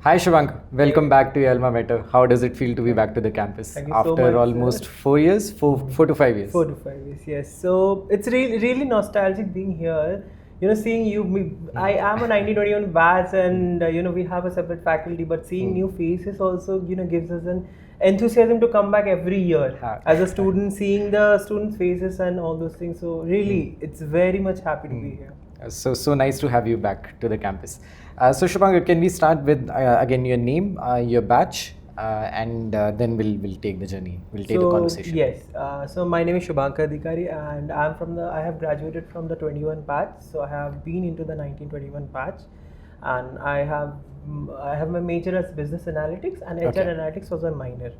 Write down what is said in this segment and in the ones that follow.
Hi Shubhankar, welcome back to your alma mater. How does it feel to be back to the campus Thank you so after much, almost sir. 4 years, four to 5 years? 4 to 5 years, yes. So it's really nostalgic being here. Seeing you, I am a 1921 batch, and we have a separate faculty, but seeing new faces also, gives us an enthusiasm to come back every year as a student, seeing the students' faces and all those things. So really, it's very much happy to be here. So nice to have you back to the campus. So Shubhankar, can we start with again your name, your batch, and then we'll take the journey. We'll take the conversation. Yes. So my name is Shubhankar Adhikari, and I have graduated from the 21 batch. So I have been into the 1921 batch, and I have my major as business analytics, and HR analytics was my minor.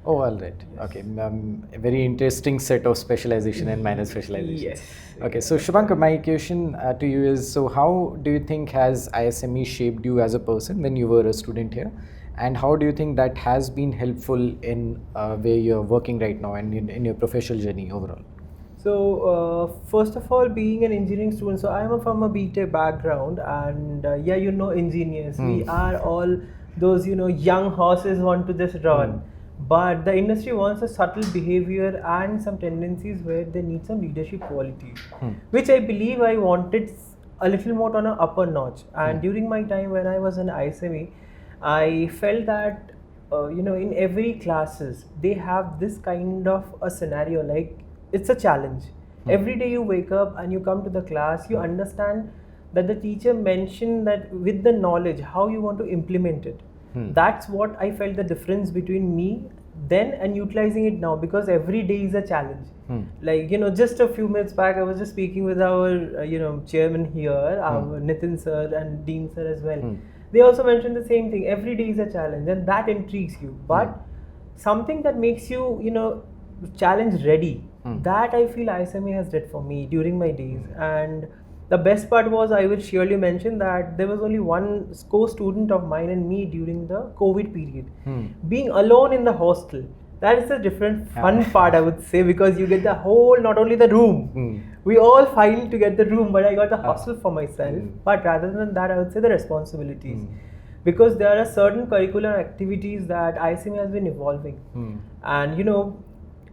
Oh, all right. Yes. Okay. A very interesting set of specialization and minor specialization. Yes. Okay. So Shubhankar, my question to you is: so how do you think has ISME shaped you as a person when you were a student here, and how do you think that has been helpful in where you're working right now and in your professional journey overall? So first of all, being an engineering student, so I'm from a BTech background, and engineers, we are all those young horses want to just run. But the industry wants a subtle behavior and some tendencies where they need some leadership qualities, which I believe I wanted a little more on an upper notch. And during my time when I was in ISME, I felt that in every classes they have this kind of a scenario, like it's a challenge. Every day you wake up and you come to the class, you understand that the teacher mentioned that with the knowledge how you want to implement it. That's what I felt the difference between me then and utilizing it now, because every day is a challenge. Like just a few minutes back I was just speaking with our chairman here, our Nitin sir and Dean sir as well. They also mentioned the same thing. Every day is a challenge, and that intrigues you. But something that makes you challenge ready, that I feel ISME has did for me during my days. And the best part was, I will surely mention that there was only one co-student of mine and me during the COVID period. Being alone in the hostel, that is a different fun part, I would say, because you get the whole, not only the room. We all filed to get the room, but I got the hostel for myself. But rather than that, I would say the responsibilities. Because there are certain curricular activities that ISME has been evolving. And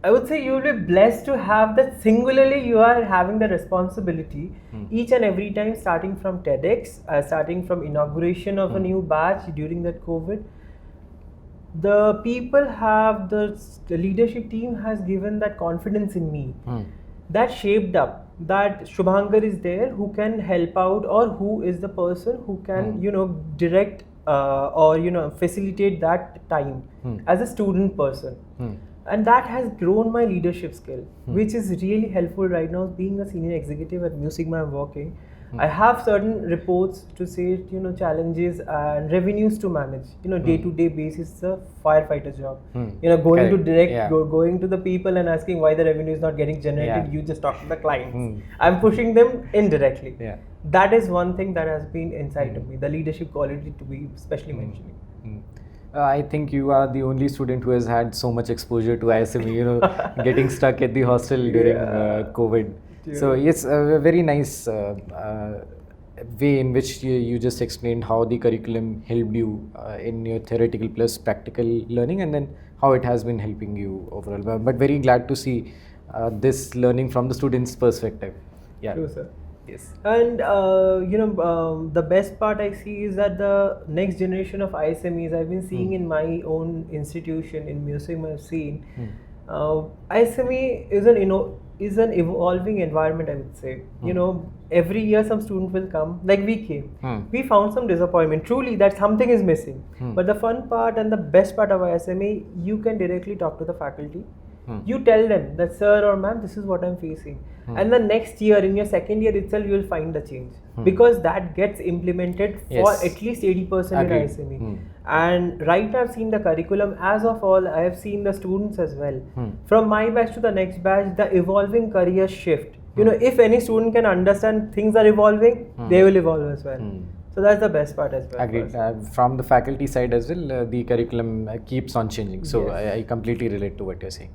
I would say you will be blessed to have that singularly you are having the responsibility each and every time, starting from TEDx, starting from inauguration of a new batch during that COVID. The people have, the leadership team has given that confidence in me, that shaped up, that Shubhankar is there who can help out, or who is the person who can direct or facilitate that time as a student person. And that has grown my leadership skill, which is really helpful right now. Being a senior executive at Sigma, I'm working. I have certain reports to say, challenges and revenues to manage. Day-to-day basis, it's a firefighter job. Going to direct, going to the people and asking why the revenue is not getting generated. You just talk to the clients. I'm pushing them indirectly. That is one thing that has been inside of me, the leadership quality to be especially mentioning. I think you are the only student who has had so much exposure to ISME, getting stuck at the hostel during COVID. So yes, a very nice way in which you just explained how the curriculum helped you in your theoretical plus practical learning, and then how it has been helping you overall. But very glad to see this learning from the students' perspective. Yeah. True, sir. Yes. And the best part I see is that the next generation of ISMEs I've been seeing in my own institution in Museum I've seen. ISME is an evolving environment, I would say. Every year some student will come, like we came. We found some disappointment. Truly, that something is missing. But the fun part and the best part of ISME, you can directly talk to the faculty. You tell them that, sir or ma'am, this is what I'm facing. And the next year, in your second year itself, you will find the change. Because that gets implemented for at least 80% in ISME. And right, I've seen the curriculum. As of all, I have seen the students as well. From my batch to the next batch, the evolving career shift. If any student can understand things are evolving, they will evolve as well. So that's the best part as well. Agreed. From the faculty side as well, the curriculum keeps on changing. So I completely relate to what you're saying.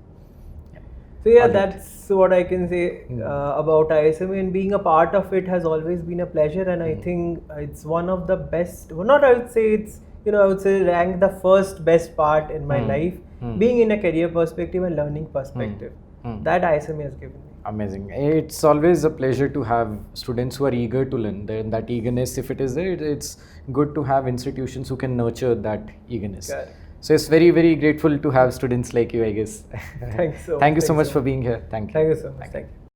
So yeah, that's what I can say about ISME, and being a part of it has always been a pleasure. And I think it's one of the best. Well, not I would say I would say rank the first best part in my Hmm. life, Hmm. being in a career perspective and learning perspective. Hmm. That ISME has given me. Amazing. It's always a pleasure to have students who are eager to learn. That eagerness, if it is there, it's good to have institutions who can nurture that eagerness. Correct. So it's very, very grateful to have students like you, I guess. Thanks so much. Thank you so Thanks much so for much. being here. Thank you. Thank you so much. Thank you.